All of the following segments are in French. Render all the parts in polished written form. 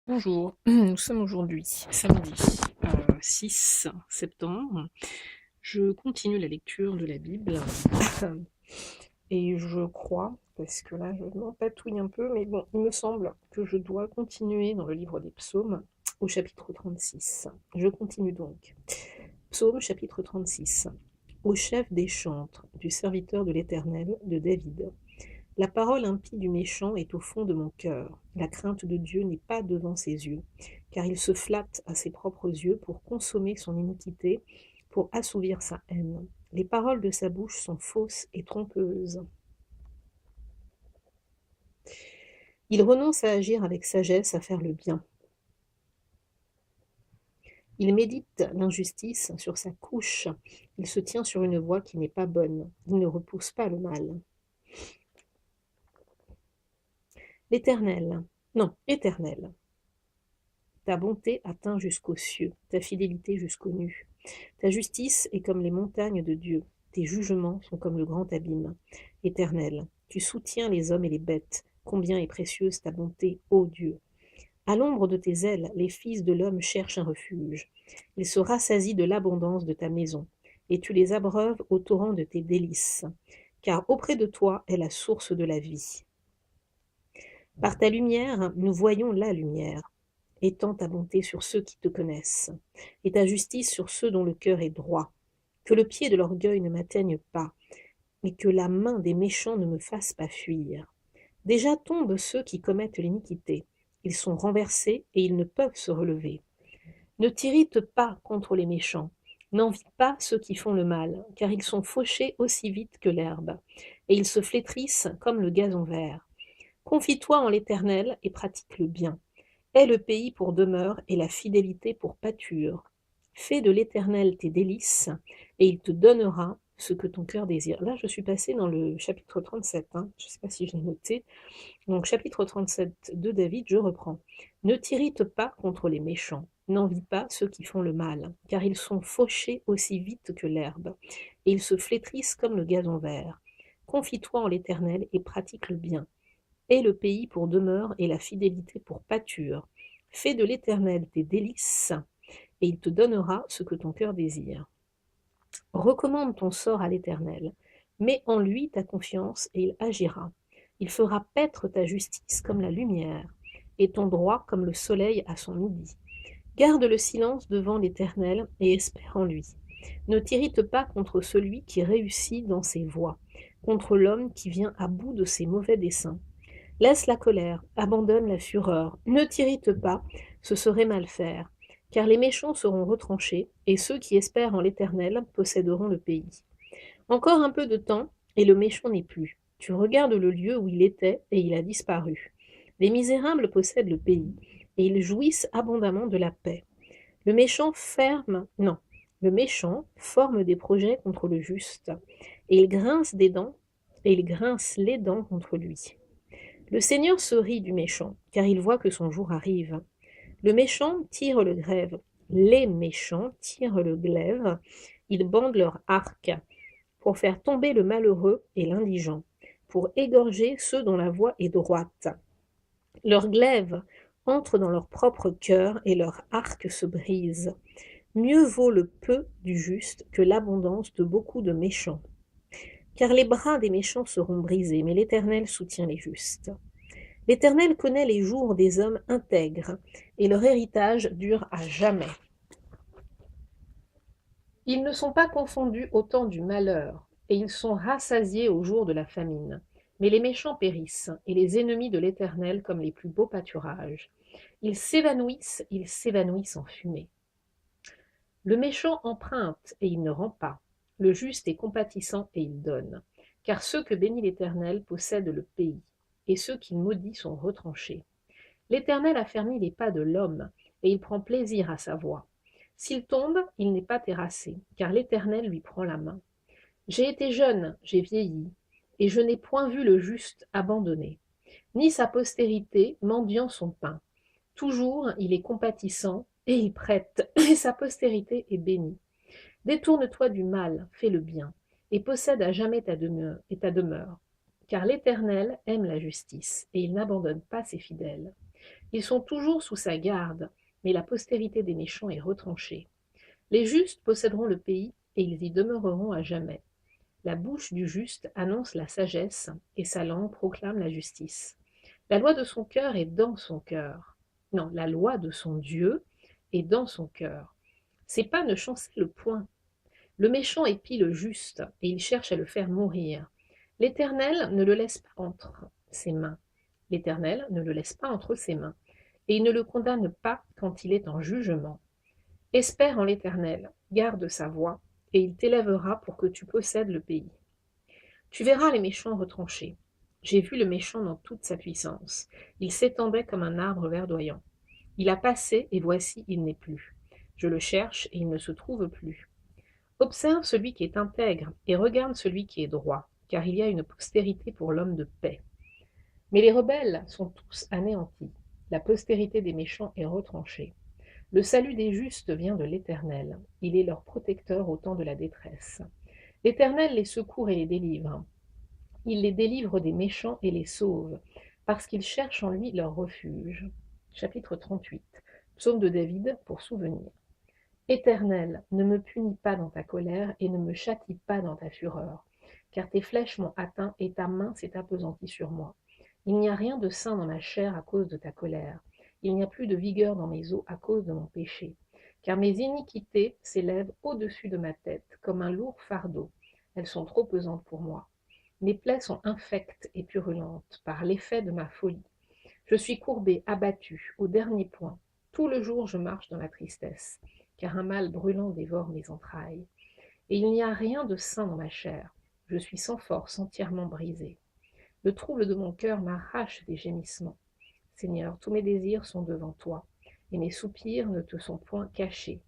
Bonjour, nous sommes aujourd'hui samedi 6 septembre. Je continue la lecture de la Bible et je crois, parce que là je m'empatouille un peu, mais bon, il me semble que je dois continuer dans le livre des psaumes au chapitre 36. Je continue donc. Psaume chapitre 36. Au chef des chantres, du serviteur de l'Éternel, de David. La parole impie du méchant est au fond de mon cœur. La crainte de Dieu n'est pas devant ses yeux, car il se flatte à ses propres yeux pour consommer son iniquité, pour assouvir sa haine. Les paroles de sa bouche sont fausses et trompeuses. Il renonce à agir avec sagesse, à faire le bien. Il médite l'injustice sur sa couche. Il se tient sur une voie qui n'est pas bonne. Il ne repousse pas le mal. L'Éternel, non, Éternel, ta bonté atteint jusqu'aux cieux, ta fidélité jusqu'aux nues. Ta justice est comme les montagnes de Dieu, tes jugements sont comme le grand abîme. Éternel, tu soutiens les hommes et les bêtes, combien est précieuse ta bonté, ô Dieu. À l'ombre de tes ailes, les fils de l'homme cherchent un refuge. Ils se rassasient de l'abondance de ta maison, et tu les abreuves au torrent de tes délices, car auprès de toi est la source de la vie. Par ta lumière, nous voyons la lumière. Étends ta bonté sur ceux qui te connaissent, et ta justice sur ceux dont le cœur est droit. Que le pied de l'orgueil ne m'atteigne pas, mais que la main des méchants ne me fasse pas fuir. Déjà tombent ceux qui commettent l'iniquité. Ils sont renversés et ils ne peuvent se relever. Ne t'irrite pas contre les méchants. N'envie pas ceux qui font le mal, car ils sont fauchés aussi vite que l'herbe, et ils se flétrissent comme le gazon vert. Confie-toi en l'Éternel et pratique le bien. Aie le pays pour demeure et la fidélité pour pâture. Fais de l'Éternel tes délices, et il te donnera ce que ton cœur désire. Là, je suis passée dans le chapitre 37, je ne sais pas si je l'ai noté. Donc, chapitre 37 de David, je reprends. Ne t'irrite pas contre les méchants, n'envie pas ceux qui font le mal, car ils sont fauchés aussi vite que l'herbe, et ils se flétrissent comme le gazon vert. Confie-toi en l'Éternel et pratique le bien. Aie le pays pour demeure et la fidélité pour pâture. Fais de l'Éternel tes délices, et il te donnera ce que ton cœur désire. Recommande ton sort à l'Éternel. Mets en lui ta confiance, et il agira. Il fera paître ta justice comme la lumière, et ton droit comme le soleil à son midi. Garde le silence devant l'Éternel, et espère en lui. Ne t'irrite pas contre celui qui réussit dans ses voies, contre l'homme qui vient à bout de ses mauvais desseins. Laisse la colère, abandonne la fureur, ne t'irrite pas, ce serait mal faire, car les méchants seront retranchés, et ceux qui espèrent en l'Éternel posséderont le pays. Encore un peu de temps, et le méchant n'est plus. Tu regardes le lieu où il était, et il a disparu. Les misérables possèdent le pays, et ils jouissent abondamment de la paix. Le méchant forme des projets contre le juste, et il grince des dents, et il grince les dents contre lui. Le Seigneur se rit du méchant, car il voit que son jour arrive. Le méchant tire le glaive. Les méchants tirent le glaive. Ils bandent leur arc pour faire tomber le malheureux et l'indigent, pour égorger ceux dont la voie est droite. Leur glaive entre dans leur propre cœur et leur arc se brise. Mieux vaut le peu du juste que l'abondance de beaucoup de méchants. Car les bras des méchants seront brisés, mais l'Éternel soutient les justes. L'Éternel connaît les jours des hommes intègres, et leur héritage dure à jamais. Ils ne sont pas confondus au temps du malheur, et ils sont rassasiés au jour de la famine. Mais les méchants périssent, et les ennemis de l'Éternel comme les plus beaux pâturages. Ils s'évanouissent en fumée. Le méchant emprunte, et il ne rend pas. Le juste est compatissant, et il donne. Car ceux que bénit l'Éternel possèdent le pays, et ceux qu'il maudit sont retranchés. L'Éternel a fermé les pas de l'homme, et il prend plaisir à sa voie. S'il tombe, il n'est pas terrassé, car l'Éternel lui prend la main. J'ai été jeune, j'ai vieilli, et je n'ai point vu le juste abandonné, ni sa postérité mendiant son pain. Toujours il est compatissant, et il prête, et sa postérité est bénie. Détourne-toi du mal, fais le bien, et possède à jamais ta demeure. Car l'Éternel aime la justice, et il n'abandonne pas ses fidèles. Ils sont toujours sous sa garde, mais la postérité des méchants est retranchée. Les justes posséderont le pays, et ils y demeureront à jamais. La bouche du juste annonce la sagesse, et sa langue proclame la justice. La loi de son cœur est dans son cœur. Non, la loi de son Dieu est dans son cœur. Ses pas ne chancellent point. Le méchant épie le juste, et il cherche à le faire mourir. L'Éternel ne le laisse pas entre ses mains. L'Éternel ne le laisse pas entre ses mains, et il ne le condamne pas quand il est en jugement. Espère en l'Éternel, garde sa voie, et il t'élèvera pour que tu possèdes le pays. Tu verras les méchants retranchés. J'ai vu le méchant dans toute sa puissance. Il s'étendait comme un arbre verdoyant. Il a passé, et voici, il n'est plus. Je le cherche, et il ne se trouve plus. Observe celui qui est intègre, et regarde celui qui est droit, car il y a une postérité pour l'homme de paix. Mais les rebelles sont tous anéantis. La postérité des méchants est retranchée. Le salut des justes vient de l'Éternel. Il est leur protecteur au temps de la détresse. L'Éternel les secourt et les délivre. Il les délivre des méchants et les sauve, parce qu'ils cherchent en lui leur refuge. Chapitre 38. Psaume de David pour souvenir. Éternel, ne me punis pas dans ta colère et ne me châtie pas dans ta fureur, car tes flèches m'ont atteint et ta main s'est appesantie sur moi. Il n'y a rien de sain dans ma chair à cause de ta colère. Il n'y a plus de vigueur dans mes os à cause de mon péché. Car mes iniquités s'élèvent au-dessus de ma tête comme un lourd fardeau. Elles sont trop pesantes pour moi. Mes plaies sont infectes et purulentes par l'effet de ma folie. Je suis courbé, abattu, au dernier point. Tout le jour je marche dans la tristesse, car un mal brûlant dévore mes entrailles. Et il n'y a rien de sain dans ma chair. Je suis sans force, entièrement brisé. Le trouble de mon cœur m'arrache des gémissements. Seigneur, tous mes désirs sont devant toi, et mes soupirs ne te sont point cachés.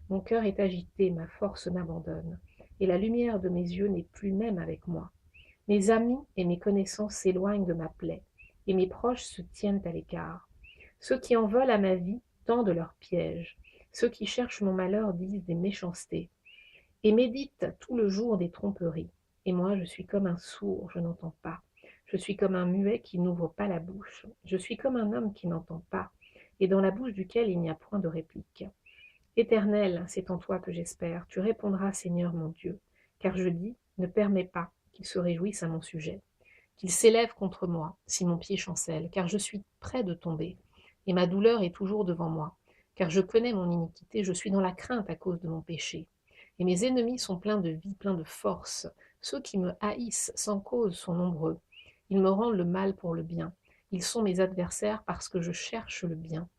Mon cœur est agité, ma force m'abandonne, et la lumière de mes yeux n'est plus même avec moi. Mes amis et mes connaissances s'éloignent de ma plaie, et mes proches se tiennent à l'écart. Ceux qui en veulent à ma vie tendent leurs pièges. Ceux qui cherchent mon malheur disent des méchancetés, et méditent tout le jour des tromperies. Et moi, je suis comme un sourd, je n'entends pas. Je suis comme un muet qui n'ouvre pas la bouche. Je suis comme un homme qui n'entend pas, et dans la bouche duquel il n'y a point de réplique. Éternel, c'est en toi que j'espère. Tu répondras, Seigneur mon Dieu. Car je dis, ne permets pas qu'il se réjouisse à mon sujet, qu'il s'élève contre moi, si mon pied chancelle, car je suis près de tomber, et ma douleur est toujours devant moi. Car je connais mon iniquité, je suis dans la crainte à cause de mon péché. Et mes ennemis sont pleins de vie, pleins de force. Ceux qui me haïssent sans cause sont nombreux. Ils me rendent le mal pour le bien. Ils sont mes adversaires parce que je cherche le bien.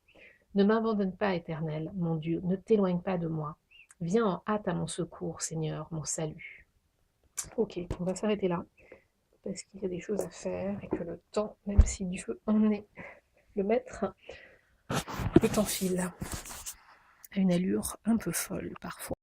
Ne m'abandonne pas, Éternel, mon Dieu, ne t'éloigne pas de moi. Viens en hâte à mon secours, Seigneur, mon salut. Ok, on va s'arrêter là, parce qu'il y a des choses à faire et que le temps, même si Dieu en est le maître, le temps file à une allure un peu folle parfois.